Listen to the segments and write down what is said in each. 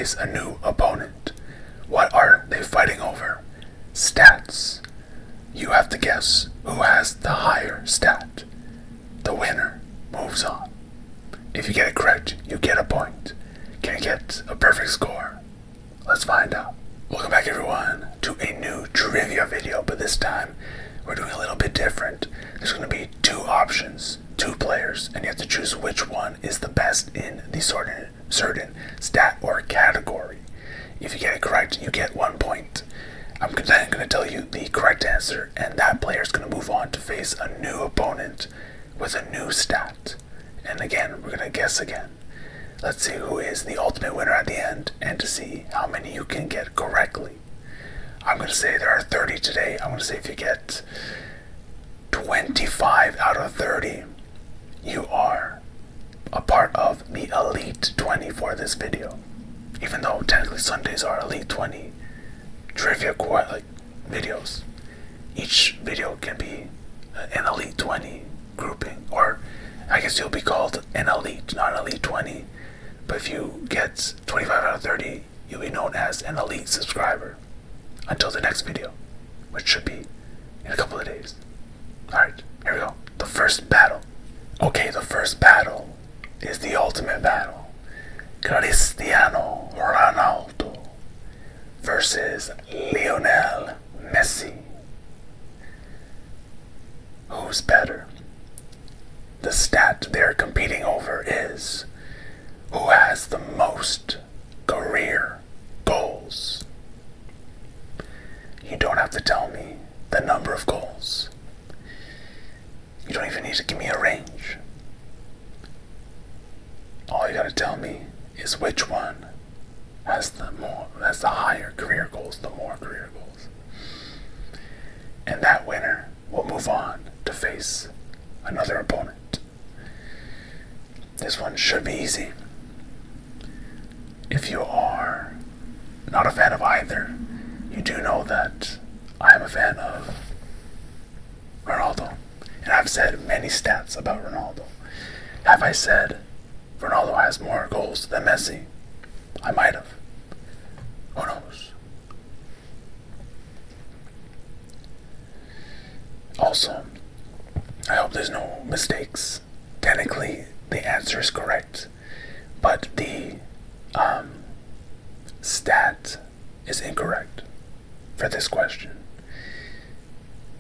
face a new opponent. What are they fighting over? Stats. You have to guess who has the higher stat. The winner moves on. If you get it correct, you get a point. Can you get a perfect score? Let's find out. Welcome back everyone to a new trivia video, but this time we're doing a little bit different. There's going to be two options, two players, and you have to choose which one is the best in the certain stat or category. If you get it correct, you get 1 point. I'm then going to tell you the correct answer, and that player is going to move on to face a new opponent with a new stat. And again, we're going to guess again. Let's see who is the ultimate winner at the end, and to see how many you can get correctly. I'm going to say there are 30 today. I'm going to say if you get 25 out of 30, you are a part of the Elite 20 for this video. Even though technically Sundays are Elite 20 trivia videos. Each video can be an Elite 20 grouping, or I guess you'll be called an Elite, not an Elite 20. But if you get 25 out of 30, you'll be known as an Elite subscriber. Until the next video, which should be in a couple of days. Alright, here we go. The first battle. Okay, the first battle is the ultimate battle. Cristiano Ronaldo versus Lionel Messi. Who's better? The stat they're competing over is who has the most career goals. You don't have to tell me the number of goals. You don't even need to give me a range. All you gotta tell me is which one has the higher career goals, the more career goals. And that winner will move on to face another opponent. This one should be easy. If you are not a fan of either, you do know that I am a fan of Ronaldo. And I've said many stats about Ronaldo. Have I said Ronaldo has more goals than Messi? I might have. Who knows? Also, I hope there's no mistakes. Technically, the answer is correct, but the stat is incorrect for this question.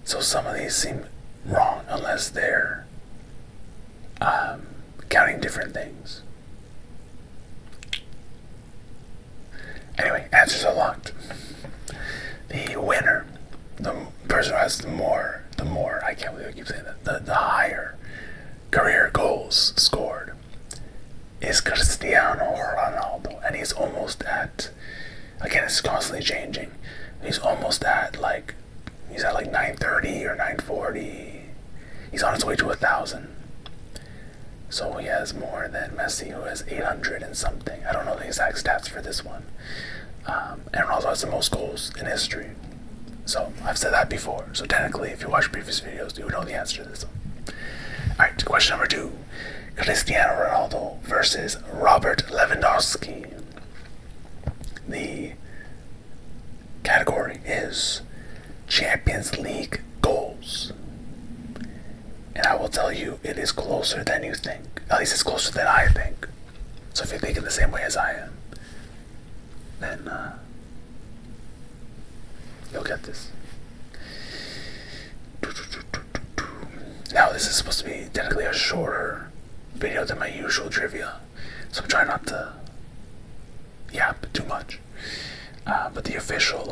So some of these seem wrong unless they're counting different things. Anyway, answers are locked. The winner, the person who has the more, I can't believe I keep saying that, the higher career goals scored is Cristiano Ronaldo, and he's almost at, again, it's constantly changing. He's almost at he's at 930 or 940. He's on his way to 1,000. So he has more than Messi, who has 800 and something. I don't know the exact stats for this one. And Ronaldo has the most goals in history. So I've said that before. So technically, if you watch previous videos, you would know the answer to this one. Alright, question number 2. Cristiano Ronaldo versus Robert Lewandowski. The category is Champions League goals. And I will tell you, it is closer than you think. At least it's closer than I think. So if you're thinking the same way as I am, then you'll get this. Now this is supposed to be technically a shorter video than my usual trivia, so I'm trying not to yap too much. But the official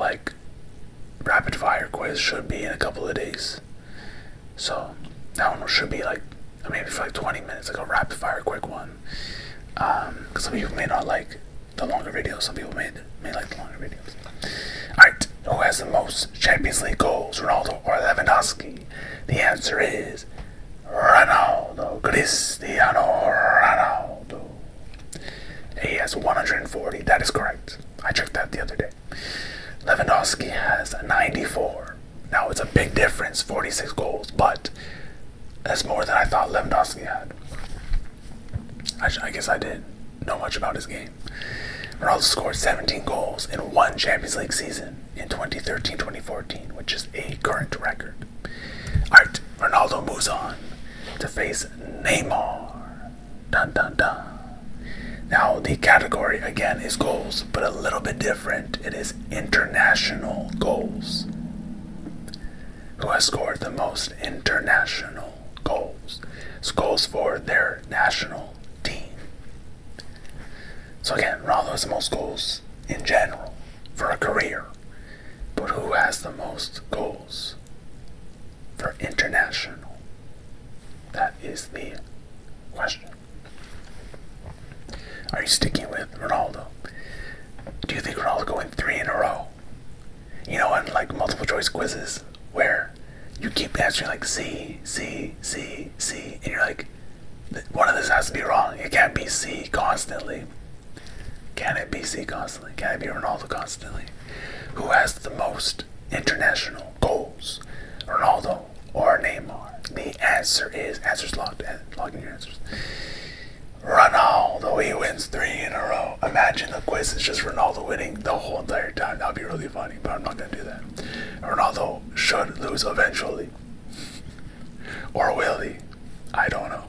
rapid fire quiz should be in a couple of days. So that one should be maybe for 20 minutes, a rapid fire quick one. Because some people may not like the longer videos, some people may like the longer videos. Alright, who has the most Champions League goals, Ronaldo or Lewandowski? The answer is Ronaldo, Cristiano Ronaldo. He has 140, that is correct. I checked that the other day. Lewandowski has 94. Now it's a big difference, 46 goals, but that's more than I thought Lewandowski had. I guess I didn't know much about his game. Ronaldo scored 17 goals in one Champions League season in 2013-2014, which is a current record. Alright, Ronaldo moves on to face Neymar. Dun dun dun. Now, the category, again, is goals, but a little bit different. It is international goals. Who has scored the most international goals? It's goals for their national team. So again, Ronaldo has the most goals in general for a career. But who has the most goals for international? That is the question. Are you sticking with Ronaldo? Do you think Ronaldo going 3 in a row? You know, on like multiple choice quizzes where you keep answering like C, C, C, C, and you're like, one of this has to be wrong. It can't be C constantly. Can it be C constantly? Can it be Ronaldo constantly? Who has the most international goals? Ronaldo or Neymar? The answer is, answers locked. Lock in your answers. Ronaldo, he wins 3 in a row. Imagine the quiz is just Ronaldo winning the whole entire time. That would be really funny, but I'm not going to do that. Ronaldo should lose eventually. Or will he? I don't know.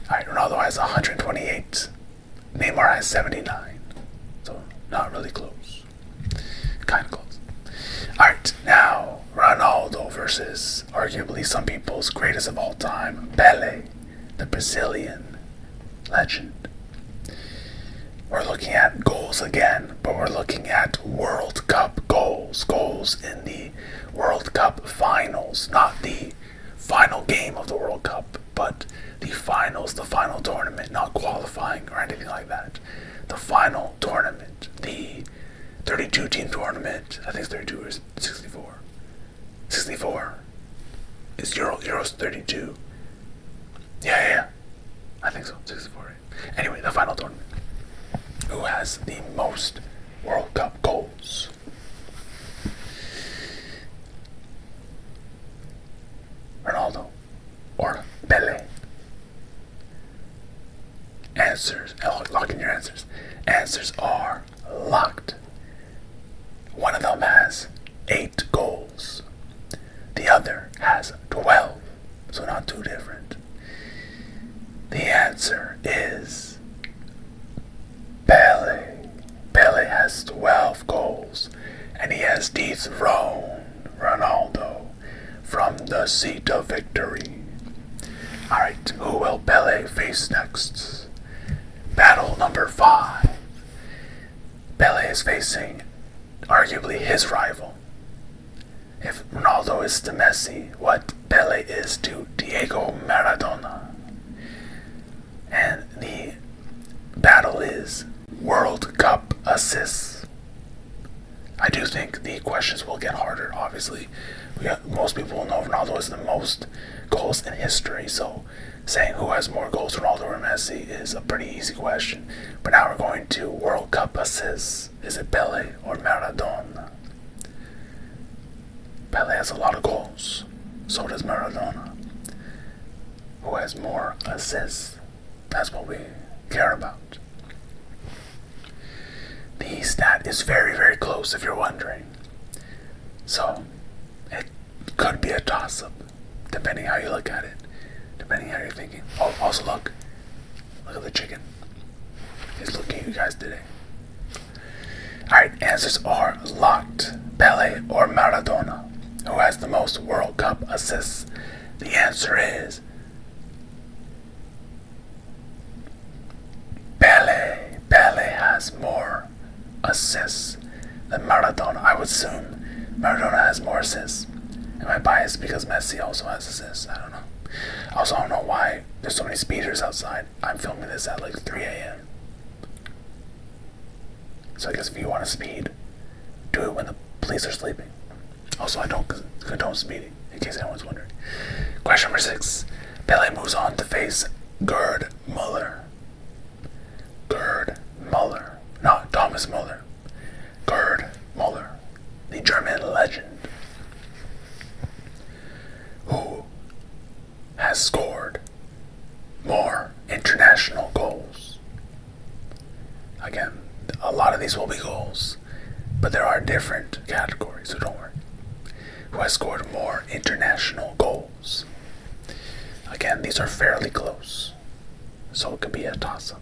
Alright, Ronaldo has 128. Neymar has 79. So, not really close. Kind of close. Alright, now, Ronaldo versus arguably some people's greatest of all time, Pele, the Brazilian legend. We're looking at goals again, but we're looking at World Cup goals. Goals in the World Cup finals. Not the final game of the World Cup, but the finals, the final tournament, not qualifying or anything like that. The final tournament, the 32-team tournament. I think it's 32 or 64. 64. Is Euros 32? Yeah. I think so, 64. Right? Anyway, the final tournament. Who has the most World Cup goals? Ronaldo or Pele? Answers. Lock in your answers. Answers are locked. One of them has 8 goals. The other has 12. So not too different. The answer is Pele. Pele has 12 goals, and he has dethroned Ronaldo from the seat of victory. Alright, who will Pele face next? Battle number 5. Pele is facing arguably his rival. If Ronaldo is to Messi, what Pele is to Diego Maradona. And the battle is World Cup assists. I do think the questions will get harder, obviously. Most people will know Ronaldo has the most goals in history, so saying who has more goals, Ronaldo or Messi, is a pretty easy question. But now we're going to World Cup assists. Is it Pele or Maradona? Pele has a lot of goals. So does Maradona. Who has more assists? That's what we care about. The stat is very, very close if you're wondering. So, it could be a toss-up, depending how you look at it. Depending how you're thinking. Oh, also look. Look at the chicken. He's looking at you guys today. Alright, answers are locked. Pele or Maradona? Who has the most World Cup assists? The answer is Pele. Pele has more assists than Maradona. I would assume Maradona has more assists. Am I biased because Messi also has assists? I don't know. Also, I don't know why there's so many speeders outside. I'm filming this at like 3 a.m. So I guess if you want to speed, do it when the police are sleeping. Also, I don't condone speeding, in case anyone's wondering. Question number 6. Pele moves on to face Gerd Muller. Gerd Muller. Not Thomas Muller. Gerd Muller. The German legend. Who has scored more international goals? Again, a lot of these will be goals, but there are different categories, so don't worry. Who has scored more international goals? Again, these are fairly close, so it could be a toss-up.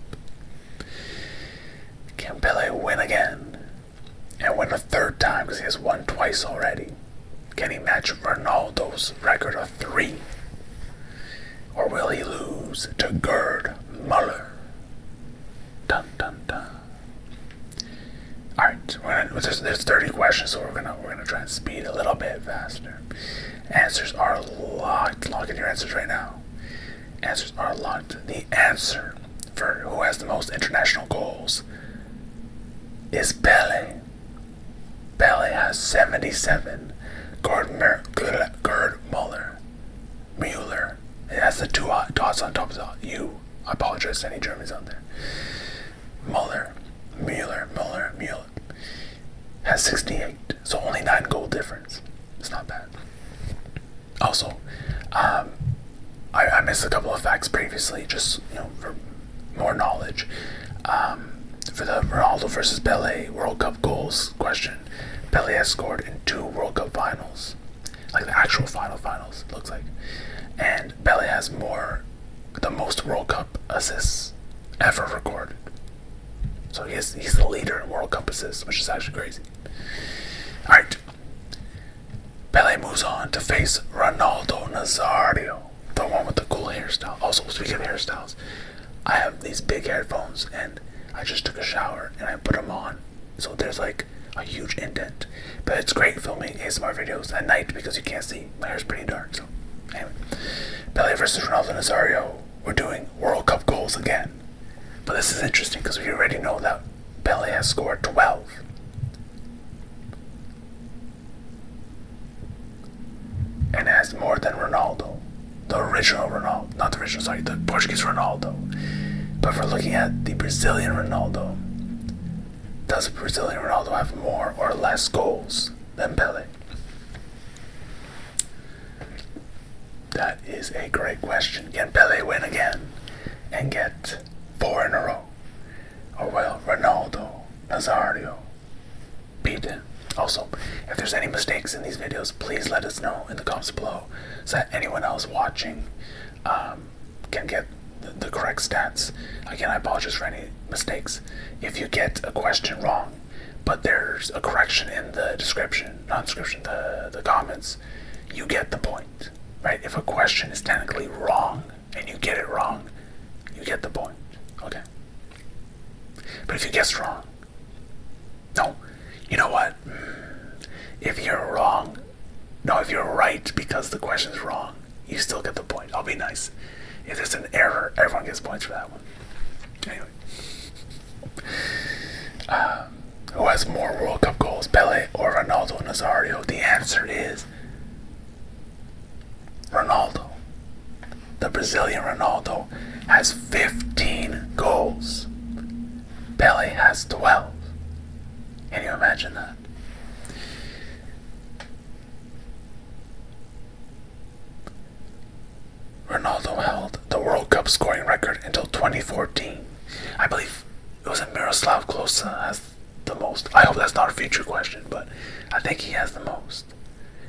Can Pele win again? And win a third time because he has won twice already? Can he match Ronaldo's record of 3? Or will he lose to Gerd Muller? Dun dun dun. Alright, there's 30 questions, so we're gonna try and speed a little bit faster. Answers are locked. Lock in your answers right now. Answers are locked. The answer for who has the most international goals is Pele. Pele has 77. Gerd Muller. It has the 2 dots on top of the U. I apologize to any Germans out there. Muller has 68. So only 9 goal difference. It's not bad. Also, I missed a couple of facts previously, just for more knowledge. For the Ronaldo versus Pele World Cup goals question, Pele has scored in 2 World Cup finals, like the actual finals, it looks like. And Pele has the most World Cup assists ever recorded. So he's the leader in World Cup assists, which is actually crazy. Alright. Pele moves on to face Ronaldo Nazario, the one with the cool hairstyle. Also, speaking of hairstyles, I have these big headphones and I just took a shower and I put them on. So there's like a huge indent. But it's great filming ASMR videos at night because you can't see. My hair's pretty dark, so anyway. Pele versus Ronaldo Nazario. We're doing World Cup goals again. But this is interesting because we already know that Pele has scored 12. And has more than Ronaldo. The original Ronaldo. Not the original, sorry, the Portuguese Ronaldo. But if we're looking at the Brazilian Ronaldo, does the Brazilian Ronaldo have more or less goals than Pele? That is a great question. Can Pele win again and get 4 in a row? Or will Ronaldo Nazario beat him? Also, if there's any mistakes in these videos, please let us know in the comments below so that anyone else watching can get the correct stats. Again, I apologize for any mistakes. If you get a question wrong, but there's a correction in the description, not description, the comments, you get the point, right? If a question is technically wrong and you get it wrong, you get the point, okay? But if you guess wrong, no, you know what? If you're right because the question's wrong, you still get the point. I'll be nice. If there's an error, everyone gets points for that one. Anyway. Who has more World Cup goals, Pele or Ronaldo Nazario? The answer is Ronaldo. The Brazilian Ronaldo has 15 goals. Pele has 12. Can you imagine that? Ronaldo held the World Cup scoring record until 2014. I believe it was Miroslav Klose has the most. I hope that's not a future question, but I think he has the most.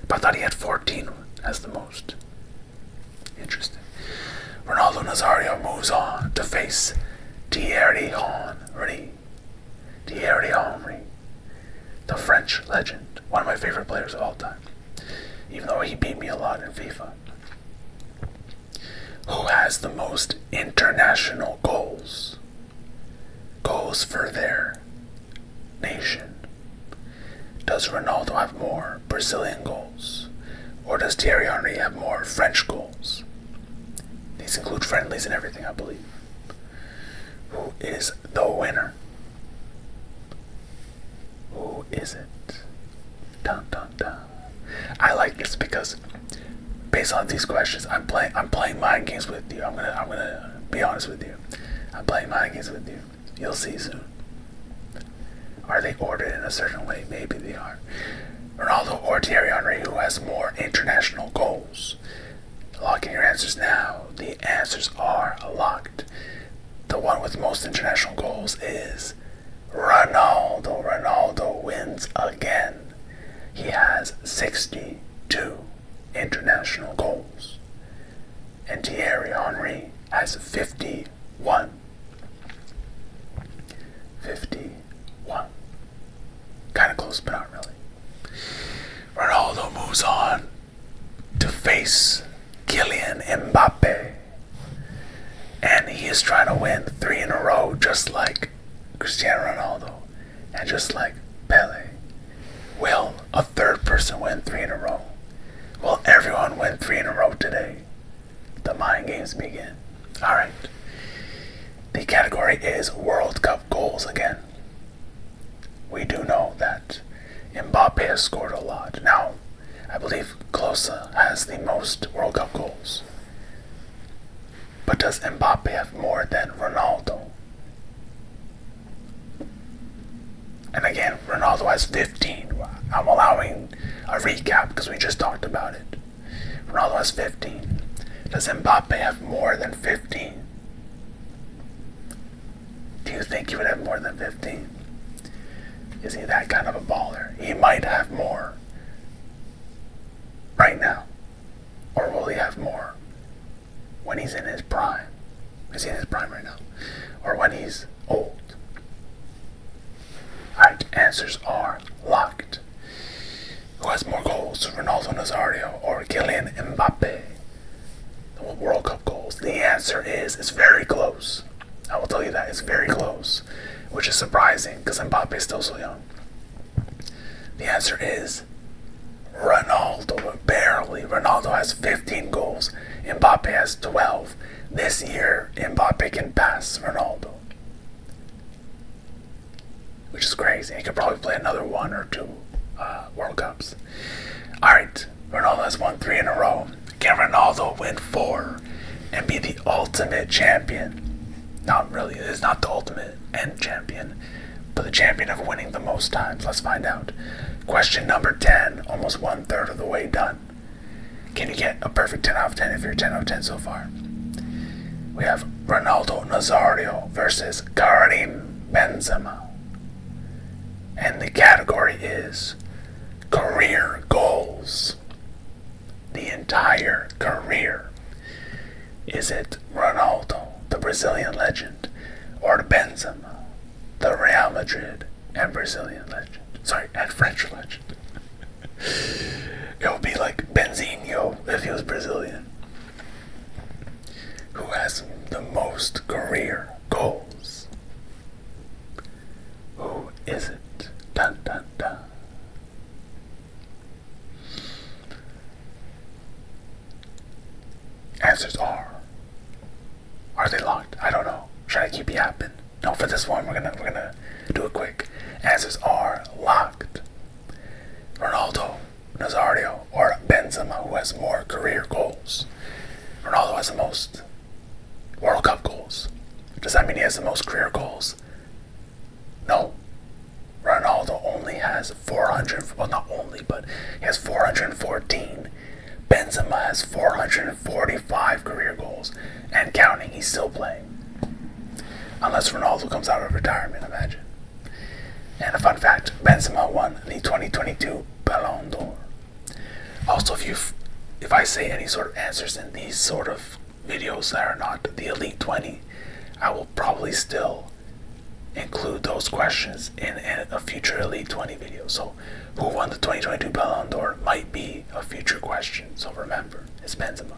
But I thought he had 14 as the most. Interesting. Ronaldo Nazario moves on to face Thierry Henry. Thierry Henry, the French legend, one of my favorite players of all time, even though he beat me a lot in FIFA. Who has the most international goals? Goals for their nation. Does Ronaldo have more Brazilian goals? Or does Thierry Henry have more French goals? These include friendlies and everything, I believe. Who is the winner? Who is it? Dun dun dun. I like this because based on these questions, I'm playing mind games with you. I'm gonna be honest with you. I'm playing mind games with you. You'll see soon. Are they ordered in a certain way? Maybe they are. Ronaldo or Thierry Henry, who has more international goals? Lock in your answers now. The answers are locked. The one with most international goals is Ronaldo wins again. He has 62 international goals. And Thierry Henry has 51. 51. Kind of close, but not really. Ronaldo moves on to face Kylian Mbappe. And he is trying to win 3 in a row, just like Cristiano Ronaldo and just like Pele. Will a third person win 3 in a row? Will everyone win 3 in a row today? The mind games begin. Alright. The category is World Cup goals again. We do know that Mbappe has scored a lot. Now, I believe Klose has the most World Cup goals. But does Mbappe have more than Ronaldo? And again, Ronaldo has 15. I'm allowing a recap because we just talked about it. Ronaldo has 15. Does Mbappe have more than 15? Do you think he would have more than 15? Is he that kind of a baller? He might have more right now. Or will he have more when he's in his prime? Is he in his prime right now? Or when he's old? Alright, answers are locked. Who has more goals, Ronaldo Nazario or Kylian Mbappe? The World Cup goals. The answer is, it's very close. I will tell you that, it's very close. Which is surprising, because Mbappe is still so young. The answer is Ronaldo, barely. Ronaldo has 15 goals. Mbappe has 12. This year, Mbappe can pass Ronaldo. Which is crazy. He could probably play another 1 or 2 World Cups. Alright, Ronaldo has won 3 in a row. Can Ronaldo win 4 and be the ultimate champion? Not really, it is not the ultimate end champion, but the champion of winning the most times. Let's find out. Question number 10, almost 1/3 of the way done. Can you get a perfect 10 out of 10 if you're 10 out of 10 so far? We have Ronaldo Nazario versus Karim Benzema. And the category is career goals. The entire career. Is it Ronaldo, the Brazilian legend, or Benzema, the Real Madrid and Brazilian legend? Sorry, and French legend. It would be like Benzinho if he was Brazilian. Who has the most career goals? Who is it? Dun dun dun. Answers are they locked? I don't know. Should I keep yapping? No, for this one we're gonna do it quick. Answers are locked. Ronaldo, Nazario, or Benzema, who has more career goals? Ronaldo has the most World Cup goals. Does that mean he has the most career goals? No. Ronaldo only has 400, well not only, but he has 414. Benzema has 445 career goals, and counting, he's still playing. Unless Ronaldo comes out of retirement, imagine. And a fun fact, Benzema won the 2022 Ballon d'Or. Also, if I say any sort of answers in these sort of videos that are not the Elite 20, I will probably still include those questions in a future Elite 20 video. So, who won the 2022 Ballon d'Or might be a future question. So remember, it's Benzema.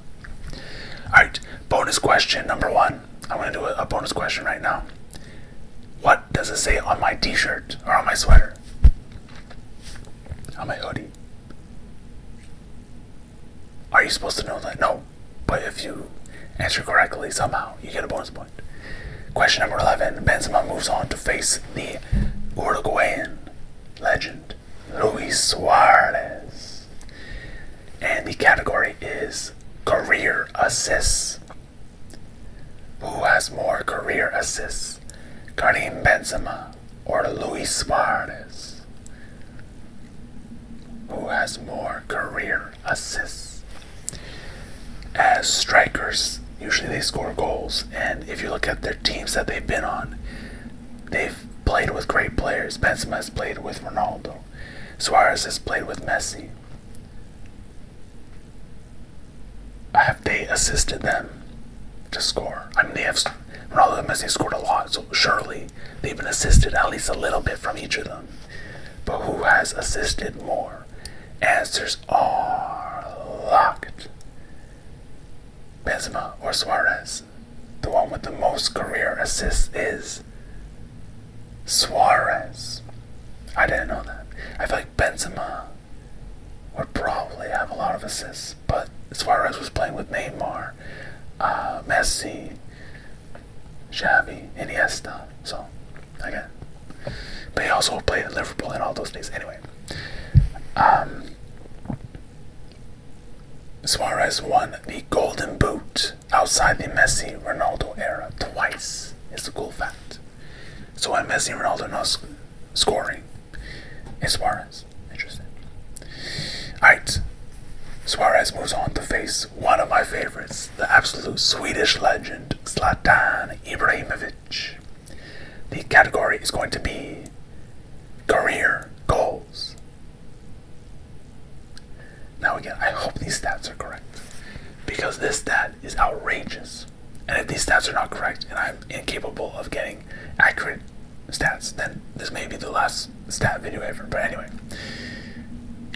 Alright, bonus question number 1. I'm going to do a bonus question right now. What does it say on my t-shirt or on my sweater? On my hoodie? Are you supposed to know that? No. But if you answer correctly somehow, you get a bonus point. Question number 11. Benzema moves on to face the Uruguayan legend, Luis Suarez. And the category is career assists. Who has more career assists? Karim Benzema or Luis Suarez? Who has more career assists? As strikers, usually they score goals, and if you look at their teams that they've been on, they've played with great players. Benzema has played with Ronaldo. Suarez has played with Messi. Have they assisted them to score? I mean, Ronaldo and Messi scored a lot, so surely they've been assisted at least a little bit from each of them. But who has assisted more? Answers are locked. Benzema or Suarez. The one with the most career assists is Suarez. I didn't know that. I feel like Benzema would probably have a lot of assists, but Suarez was playing with Neymar, Messi, Xavi, Iniesta, so again. But he also played in Liverpool and all those days. Anyway, Suarez won the Golden Boot outside the Messi-Ronaldo era twice. It's a cool fact. So when Messi and Ronaldo not scoring, it's Suarez. Interesting. Alright, Suarez moves on to face one of my favorites, the absolute Swedish legend, Zlatan Ibrahimovic. The category is going to be career goals. Now again, I hope these stats are correct, because this stat is outrageous. And if these stats are not correct, and I'm incapable of getting accurate stats, then this may be the last stat video ever. But anyway,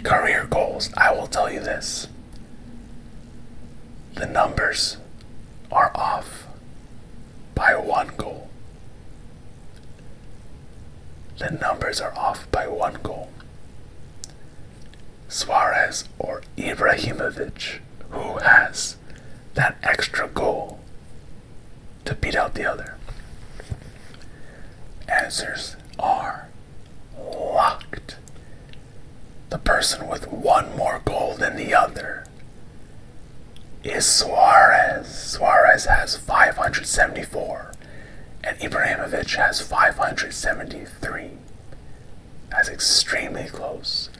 career goals, I will tell you this. The numbers are off by 1 goal. The numbers are off by 1 goal. Suarez or Ibrahimovic, who has that extra goal to beat out the other? Answers are locked. The person with 1 more goal than the other is Suarez. Suarez has 574 and Ibrahimovic has 573. That's extremely close.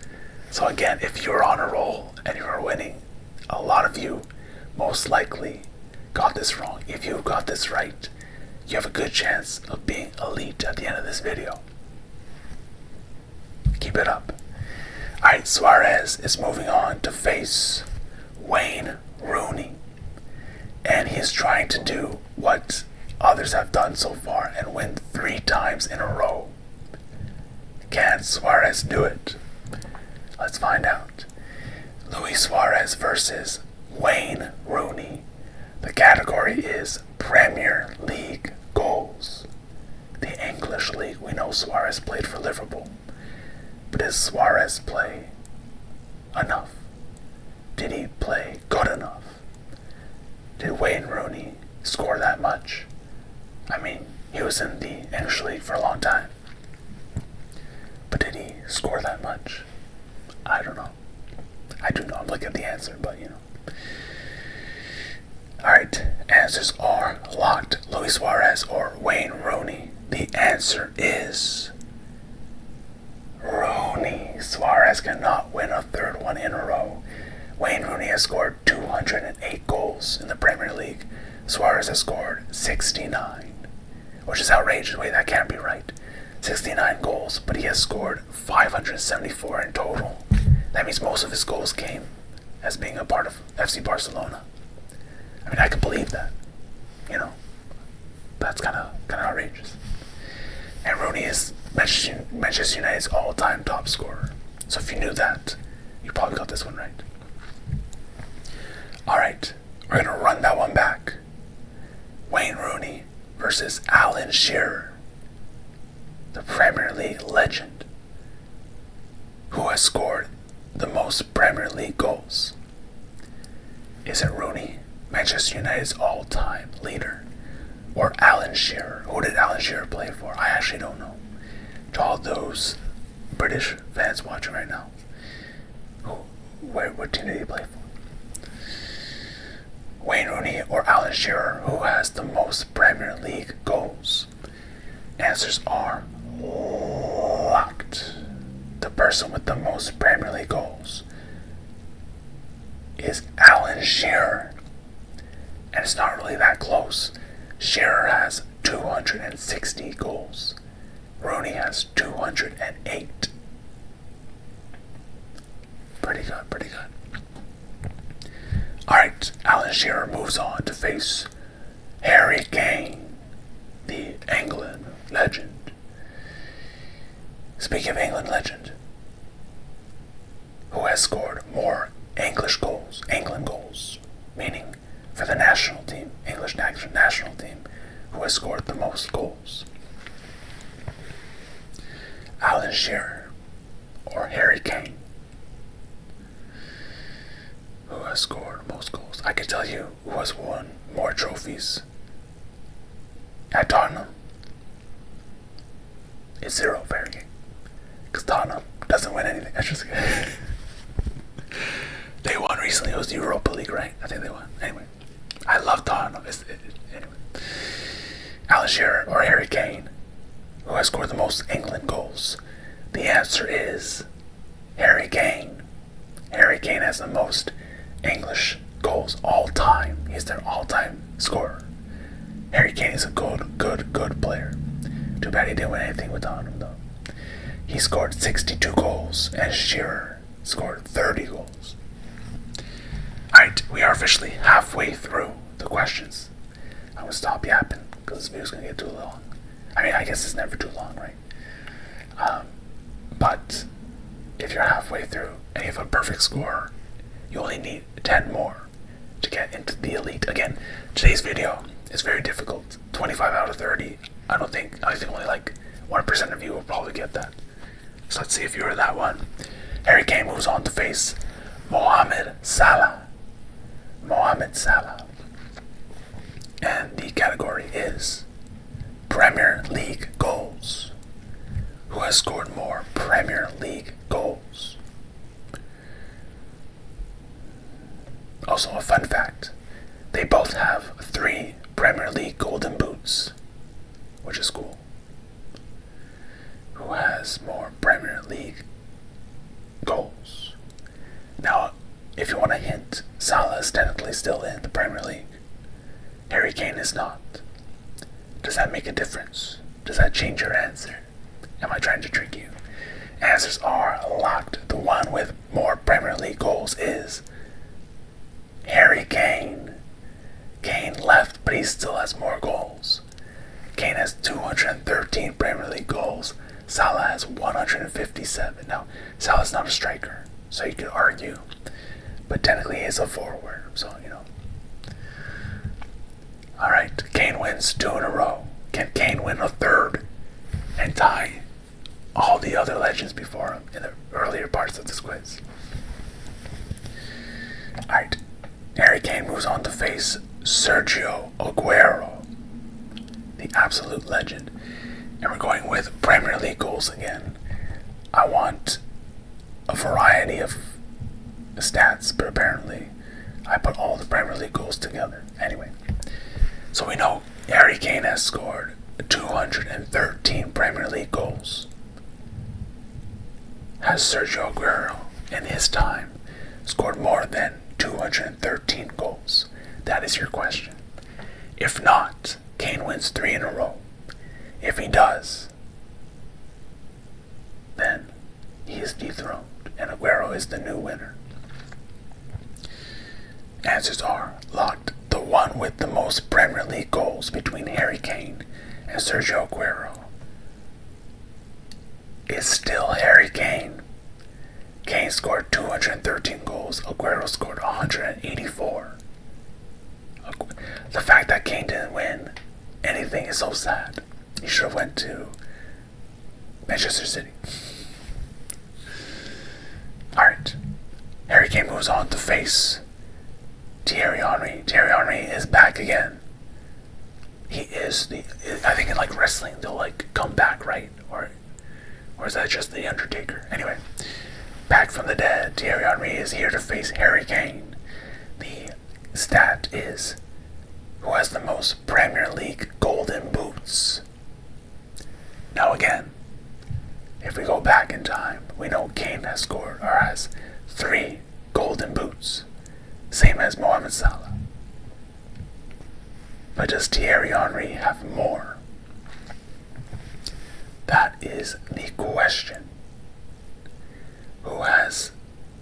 So again, if you're on a roll and you're winning, a lot of you most likely got this wrong. If you got this right, you have a good chance of being elite at the end of this video. Keep it up. Alright, Suarez is moving on to face Wayne Rooney. And he's trying to do what others have done so far and win 3 times in a row. Can Suarez do it? Let's find out. Luis Suarez versus Wayne Rooney. The category is Premier League goals. The English League, we know Suarez played for Liverpool. But does Suarez play enough? Did he play good enough? Did Wayne Rooney score that much? I mean, he was in the English League for a long time. But did he score that much? I don't know. I do know. I'm looking at the answer, but you know. Alright, answers are locked. Luis Suarez or Wayne Rooney. The answer is Rooney. Suarez cannot win a 3rd one in a row. Wayne Rooney has scored 208 goals in the Premier League. Suarez has scored 69, which is outrageous. Wait, that can't be right. 69 goals, but he has scored 574 in total. That means most of his goals came as being a part of FC Barcelona. I mean, I can believe that. You know, that's kind of outrageous. And Rooney is Manchester United's all-time top scorer. So if you knew that, you probably got this one right. Alright, we're going to run that one back. Wayne Rooney versus Alan Shearer, the Premier League legend, who has scored the most Premier League goals. Is it Rooney, Manchester United's all-time leader, or Alan Shearer? Who did Alan Shearer play for? I actually don't know. To all those British fans watching right now, what team did he play for? Wayne Rooney or Alan Shearer, who has the most Premier League goals? Answers are locked. The person with the most Premier League goals is Alan Shearer. And it's not really that close. Shearer has 260 goals. Rooney has 208. Pretty good, pretty good. Alright, Alan Shearer moves on to face Harry Kane, the England legend. Speaking of England legend, who has scored more England goals, meaning for the national team, English national team, who has scored the most goals? Alan Shearer or Harry Kane? Who has scored most goals? I can tell you who has won more trophies at Tottenham. It's 0 for Harry Kane. Because Tottenham doesn't win anything. That's just they won recently. It was the Europa League, right? I think they won. Anyway, I love Tottenham. Anyway, Alan Shearer or Harry Kane, who has scored the most England goals? The answer is Harry Kane. Harry Kane has the most English goals all time. He's their all-time scorer. Harry Kane is a good player. Too bad he didn't win anything with Tottenham, though. He scored 62 goals, and Shearer scored 30 goals. Alright, we are officially halfway through the questions. I'm going to stop yapping, because this video is going to get too long. I mean, I guess it's never too long, right? But if you're halfway through and you have a perfect score, you only need 10 more to get into the elite. Again, today's video is very difficult. 25 out of 30. I think only like 1% of you will probably get that. So let's see if you were that one. Harry Kane moves on to face Mohamed Salah. Mohamed Salah. And the category is Premier League goals. Who has scored more Premier League goals? Also, a fun fact. They both have 3 Premier League golden boots, which is cool. Who has more Premier League goals? Now, if you want a hint, Salah is technically still in the Premier League. Harry Kane is not. Does that make a difference? Does that change your answer? Am I trying to trick you? Answers are locked. The one with more Premier League goals is Harry Kane. Kane left, but he still has more goals. Kane has 213 Premier League goals. Salah has 157. Now, Salah's not a striker, so you could argue, but technically he's a forward, so you know. Alright, Kane wins 2 in a row. Can Kane win a third and tie all the other legends before him in the earlier parts of this quiz? Alright, Harry Kane moves on to face Sergio Aguero, the absolute legend. And we're going with Premier League goals again. I want a variety of stats, but apparently I put all the Premier League goals together. Anyway, so we know Harry Kane has scored 213 Premier League goals. Has Sergio Aguero, in his time, scored more than 213 goals? That is your question. If not, Kane wins 3 in a row. If he does, then he is dethroned, and Aguero is the new winner. Answers are locked. The one with the most Premier League goals between Harry Kane and Sergio Aguero is still Harry Kane. Kane scored 213 goals. Aguero scored 184. The fact that Kane didn't win anything is so sad. He should have went to Manchester City. Alright. Harry Kane moves on to face Thierry Henry. Thierry Henry is back again. He is I think in like wrestling they'll like come back, right? Or is that just the Undertaker? Anyway, back from the dead, Thierry Henry is here to face Harry Kane. The stat is who has the most Premier League golden boots. Now again, if we go back in time, we know Kane has scored or has 3 golden boots, same as Mohamed Salah. But does Thierry Henry have more? That that is the question. Who has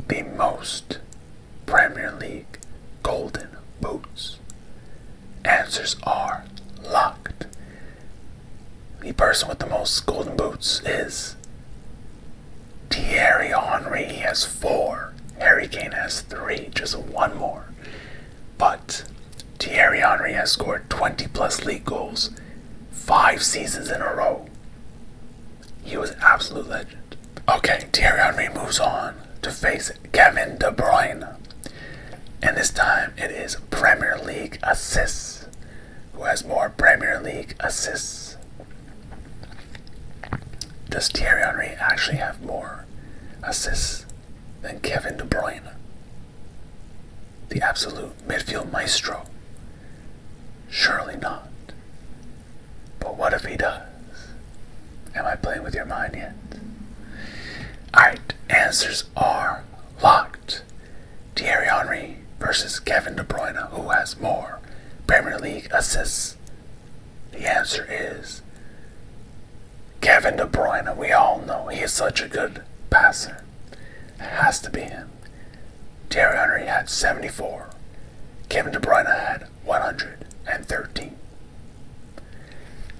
the most Premier League golden boots? Answers are locked. The person with the most golden boots is Thierry Henry. He has 4. Harry Kane has 3, just one more. But Thierry Henry has scored 20 plus league goals 5 seasons in a row. He was an absolute legend. Okay, Thierry Henry moves on to face Kevin De Bruyne. And this time it is Premier League assists. Who has more Premier League assists? Does Thierry Henry actually have more assists than Kevin De Bruyne, the absolute midfield maestro? Surely not. But what if he does? Am I playing with your mind yet? Alright, answers are locked. Thierry Henry versus Kevin De Bruyne. Who has more Premier League assists? The answer is Kevin De Bruyne. We all know he is such a good passer. It has to be him. Thierry Henry had 74. Kevin De Bruyne had 113.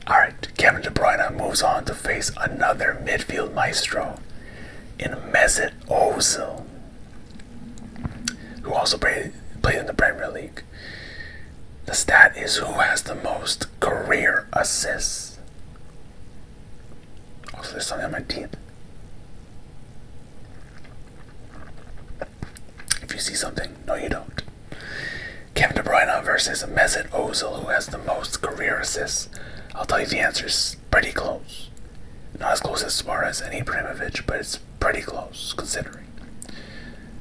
Alright, Kevin De Bruyne moves on to face another midfield maestro in Mesut Ozil, who also played in the Premier League. The stat is who has the most career assists. Also, there's something on my teeth. If you see something, no you don't. Kevin De Bruyne versus Mesut Ozil, who has the most career assists. I'll tell you the answer is pretty close. Not as close as Suarez and Ibrahimovic, but it's pretty close considering.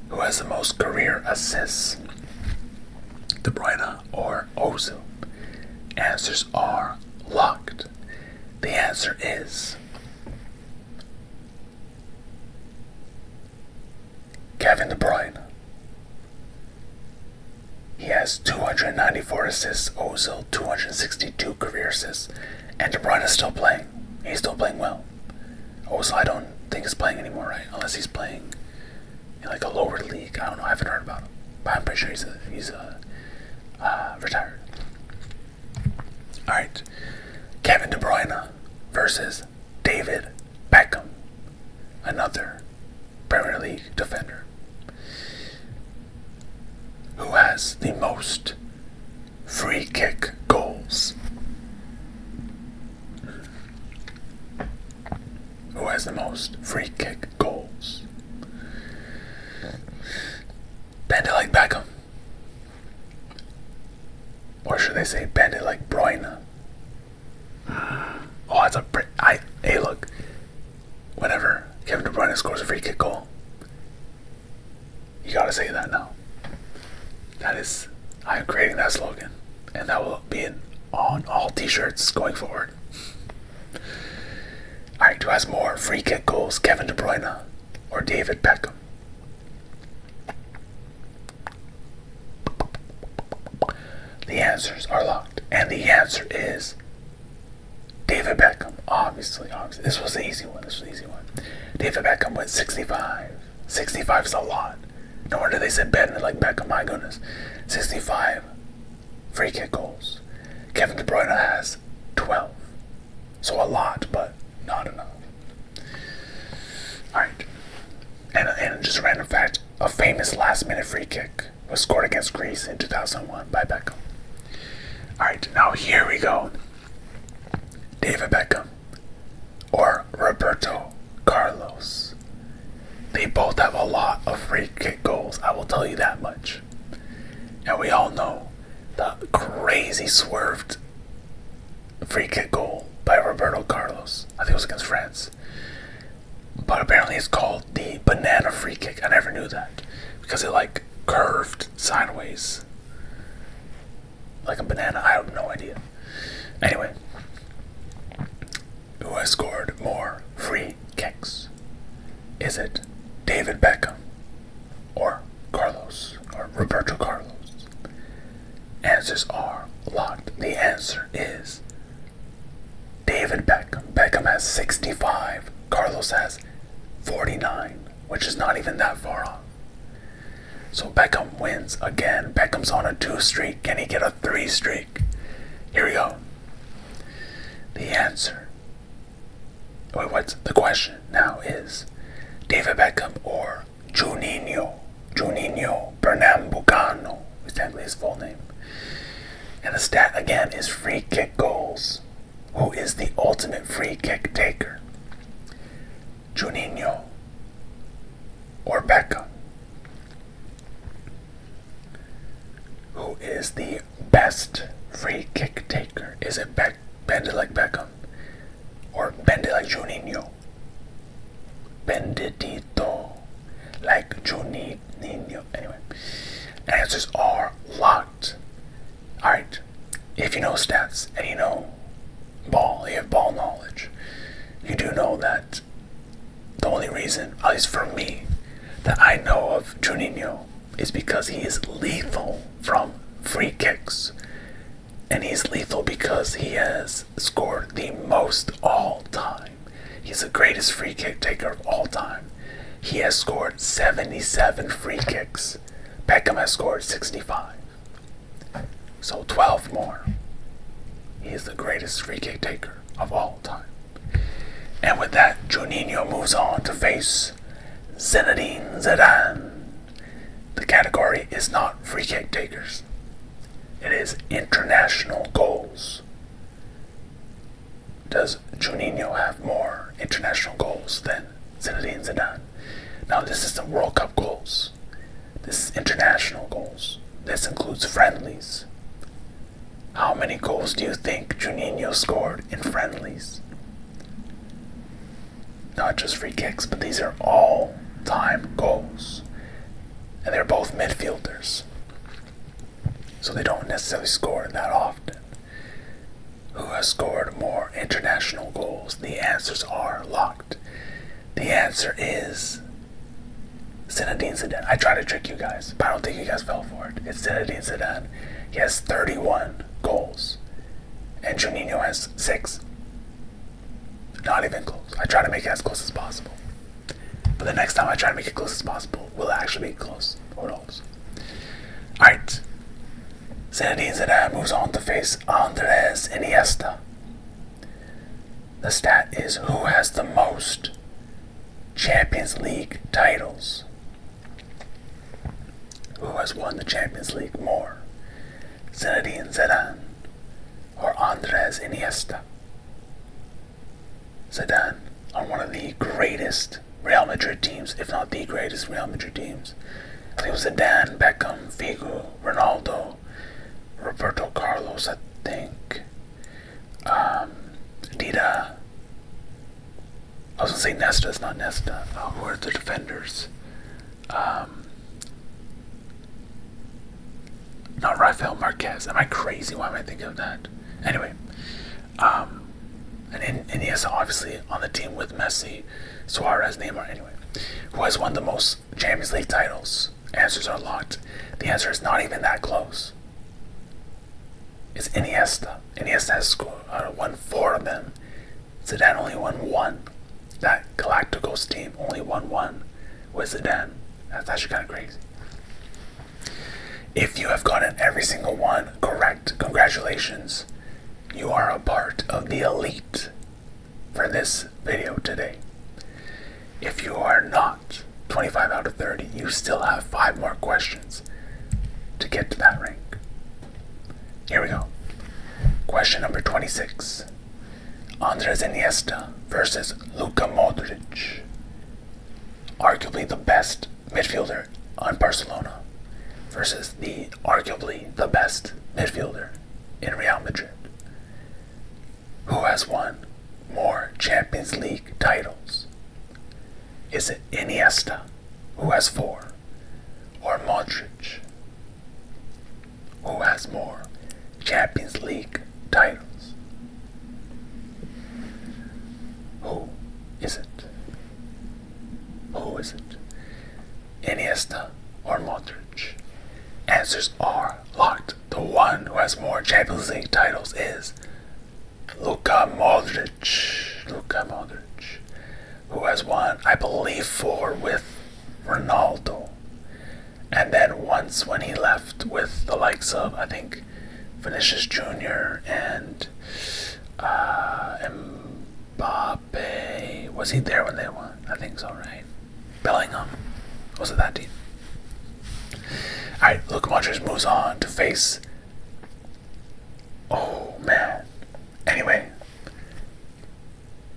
Who has the most career assists? De Bruyne or Ozil? Answers are locked. The answer is Kevin De Bruyne. He has 294 assists, Ozil 262 career assists, and De Bruyne is still playing. He's still playing well. Ozil, I don't think is playing anymore, right? Unless he's playing in like a lower league. I don't know. I haven't heard about him, but I'm pretty sure he's retired. All right, Kevin De Bruyne versus David Beckham, another Premier League defender. Who has the most free kick goals? Who has the most free kick goals? Bend it like Beckham. Or should they say bend it like Bruyne? Oh, that's a hey, look. Whenever Kevin De Bruyne scores a free kick goal, you gotta say that now. I am creating that slogan, and that will be on all t-shirts going forward. Alright, who has more free kick goals, Kevin De Bruyne or David Beckham? The answers are locked, and the answer is David Beckham. Obviously. This was the easy one. David Beckham with 65. 65 is a lot. No wonder they said bend it like Beckham, my goodness. 65 free kick goals. Kevin De Bruyne has 12. So a lot, but not enough. Alright. And just a random fact, a famous last minute free kick was scored against Greece in 2001 by Beckham. Alright, now here we go. David Beckham or Roberto Carlos. They both have a lot of free kick goals, I will tell you that much. And we all know the crazy swerved free kick goal by Roberto Carlos. I think it was against France. But apparently it's called the banana free kick. I never knew that. Because it like curved sideways. Like a banana. I have no idea. Anyway. Who has scored more free kicks? Is it David Beckham or Carlos or Roberto Carlos? Answers are locked. The answer is David Beckham. Beckham has 65. Carlos has 49, which is not even that far off. So Beckham wins again. Beckham's on a 2 streak. Can he get a 3 streak? Here we go. The answer. Wait, what's the question now is David Beckham or Juninho Pernambucano is technically his full name. And the stat again is free kick goals. Who is the ultimate free kick taker? Juninho or Beckham? Who is the best free kick taker? Is it Bend it like Beckham or Bend it like Juninho? Benditito like Juninho. Anyway, answers are locked. Alright, if you know stats and you know ball, you have ball knowledge, you do know that the only reason, at least for me, that I know of Juninho is because he is lethal from free kicks. And he's lethal because he has scored the most all time. He's the greatest free kick taker of all time. He has scored 77 free kicks. Beckham has scored 65. So 12 more. He is the greatest free kick taker of all time. And with that, Juninho moves on to face Zinedine Zidane. The category is not free kick takers. It is international goals. Does Juninho have more international goals than Zinedine Zidane? Now this is the World Cup goals. This is international goals. This includes friendlies. How many goals do you think Juninho scored in friendlies? Not just free kicks, but these are all-time goals. And they're both midfielders. So they don't necessarily score that often. Who has scored more international goals? The answers are locked. The answer is Zinedine Zidane. I try to trick you guys, but I don't think you guys fell for it. It's Zinedine Zidane. He has 31 goals. And Juninho has 6. Not even close. I try to make it as close as possible. But the next time I try to make it close as possible, will it actually be close? Who knows? Alright. Zinedine Zidane moves on to face Andres Iniesta. The stat is who has the most Champions League titles? Who has won the Champions League more? Zinedine Zidane or Andres Iniesta? Zidane on one of the greatest Real Madrid teams, if not the greatest Real Madrid teams. I think it was Zidane, Beckham, Figo, Ronaldo, Roberto Carlos, I think. Dida. I was going to say Nesta, it's not Nesta. Who are the defenders? Not Rafael Marquez. Am I crazy? Why am I thinking of that? Anyway. And Iniesta obviously on the team with Messi, Suarez, Neymar. Anyway. Who has won the most Champions League titles? Answers are locked. The answer is not even that close. It's Iniesta. Iniesta has won 4 of them. Zidane only won 1. That Galacticos team only won 1 with Zidane. That's actually kind of crazy. If you have gotten every single one correct, congratulations. You are a part of the elite for this video today. If you are not 25 out of 30, you still have 5 more questions to get to that rank. Here we go. Question number 26. Andres Iniesta versus Luka Modric. Arguably the best midfielder on Barcelona versus the arguably the best midfielder in Real Madrid. Who has won more Champions League titles? Is it Iniesta, who has 4, or Modric, who has more Champions League titles? Who is it? Who is it? Iniesta or Modric? Answers are locked. The one who has more Champions League titles is Luka Modric. has won, I believe, 4 with Ronaldo. And then once when he left with the likes of, I think, Vinicius Jr. and Mbappe. Was he there when they won? I think so, right? Bellingham. Was it that team? Alright, Luka Modric moves on to face... Oh, man. Anyway.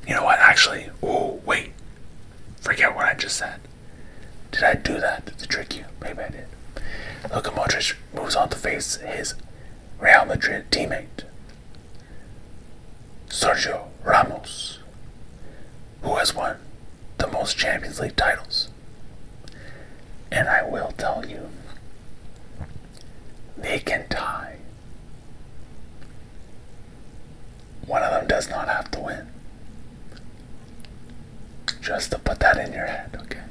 You know what, actually... Oh, wait. Forget what I just said. Did I do that to trick you? Maybe I did. Luka Modric moves on to face his Real Madrid teammate, Sergio Ramos, who has won the most Champions League titles. And I will tell you, they can tie. One of them does not have to win. Just to put that in your head, okay?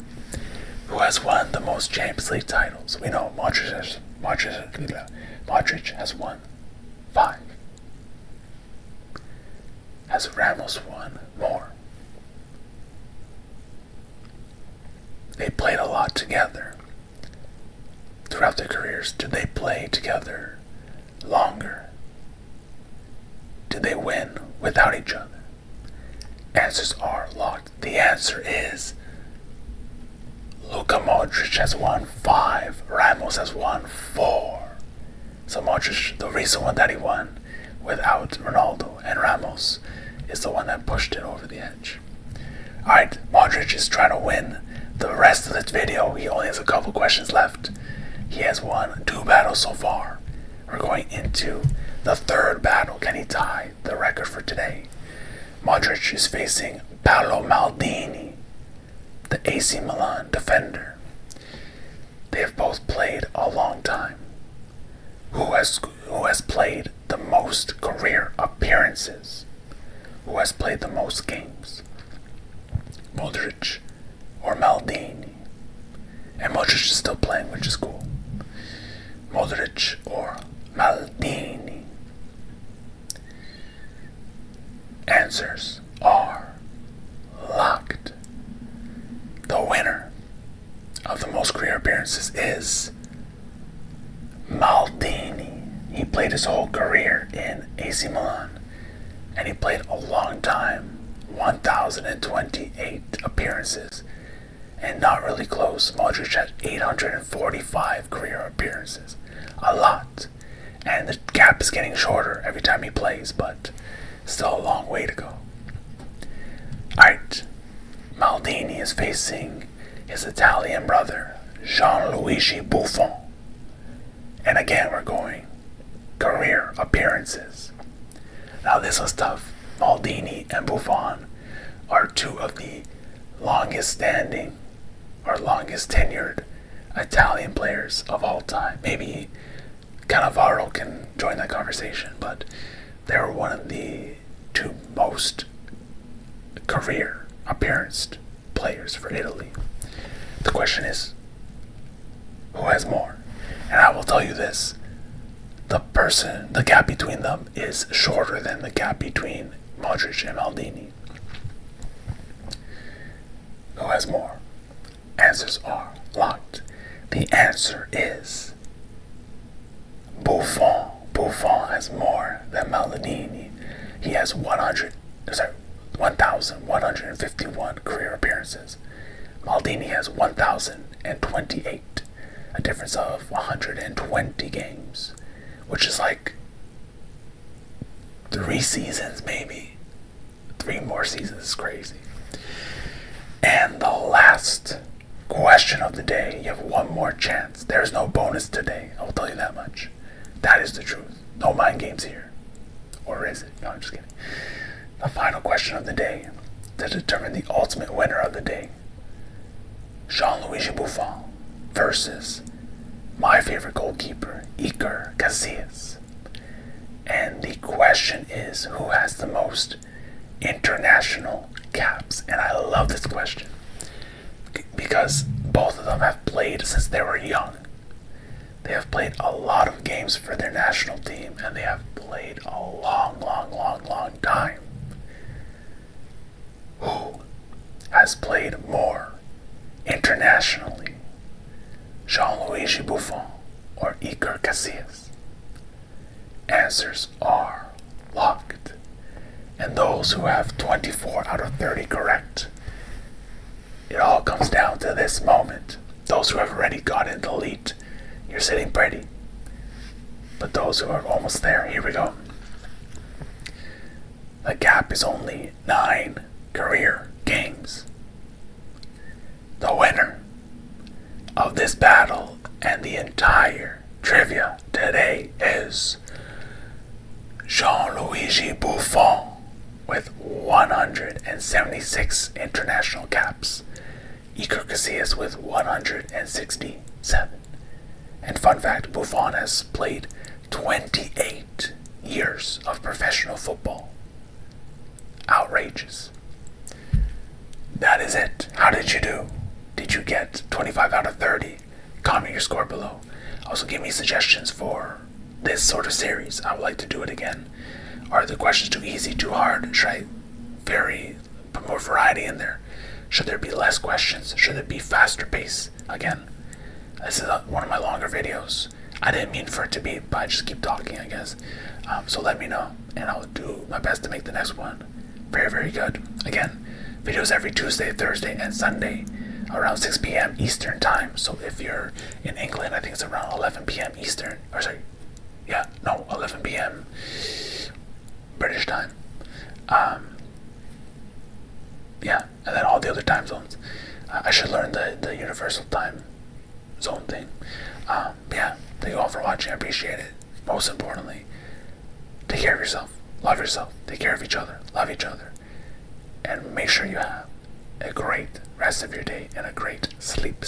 Who has won the most Champions League titles? We know Modric has won 5. Has Ramos won more? They played a lot together throughout their careers. Did they play together longer? Did they win without each other? Answers are locked. The answer is Luka Modric has won 5. Ramos has won 4. So Modric, the recent one that he won without Ronaldo, and Ramos is the one that pushed it over the edge. Alright, Modric is trying to win the rest of this video. He only has a couple questions left. He has won 2 battles so far. We're going into the 3rd battle. Can he tie the record for today? Modric is facing Paolo Maldini, the AC Milan defender. They have both played a long time. Who has played the most career appearances? Who has played the most games? Modric or Maldini? And Modric is still playing, which is cool. Modric or Maldini? Answers are locked. The winner of the most career appearances is Maldini. He played his whole career in AC Milan, and he played a long time, 1,028 appearances, and not really close. Modric had 845 career appearances, a lot, and the gap is getting shorter every time he plays, but still a long way to go. Alright, Maldini is facing his Italian brother, Gianluigi Buffon. And again, we're going career appearances. Now this was tough. Maldini and Buffon are 2 of the longest standing or longest tenured Italian players of all time. Maybe Cannavaro can join that conversation, but they were one of the 2 most career appearanced players for Italy. The question is, who has more? And I will tell you this, the gap between them is shorter than the gap between Modric and Maldini. Who has more? Answers are locked. The answer is Buffon. Buffon has more than Maldini. He has 1,151 career appearances. Maldini has 1,028, a difference of 120 games, which is like 3 seasons maybe. 3 more seasons is crazy. And the last question of the day, you have 1 more chance. There's no bonus today, I will tell you that much. That is the truth. No mind games here. Or is it? No, I'm just kidding. The final question of the day, to determine the ultimate winner of the day. Gianluigi Buffon versus my favorite goalkeeper, Iker Casillas. And the question is, who has the most international caps? And I love this question because both of them have played since they were young. They have played a lot of games for their national team, and they have played a long time. Who has played more internationally? Gianluigi Buffon or Iker Casillas? Answers are locked. And those who have 24 out of 30 correct, it all comes down to this moment. Those who have already gotten the lead, you're sitting pretty. But those who are almost there, here we go. The gap is only 9 career games. The winner of this battle and the entire trivia today is Gianluigi Buffon with 176 international caps. Iker Casillas with 167. And fun fact, Buffon has played 28 years of professional football. Outrageous. That is it. How did you do? Did you get 25 out of 30? Comment your score below. Also give me suggestions for this sort of series. I would like to do it again. Are the questions too easy, too hard? Should I put more variety in there? Should there be less questions? Should it be faster pace? Again, this is one of my longer videos. I didn't mean for it to be, but I just keep talking, I guess. So let me know, and I'll do my best to make the next one very, very good. Again, videos every Tuesday, Thursday, and Sunday around 6 p.m. Eastern time. So if you're in England, I think it's around 11 p.m. Eastern. 11 p.m. British time. And then all the other time zones. I should learn the universal time zone thing. Thank you all for watching. I appreciate it. Most importantly, take care of yourself. Love yourself. Take care of each other. Love each other. And make sure you have a great rest of your day and a great sleep.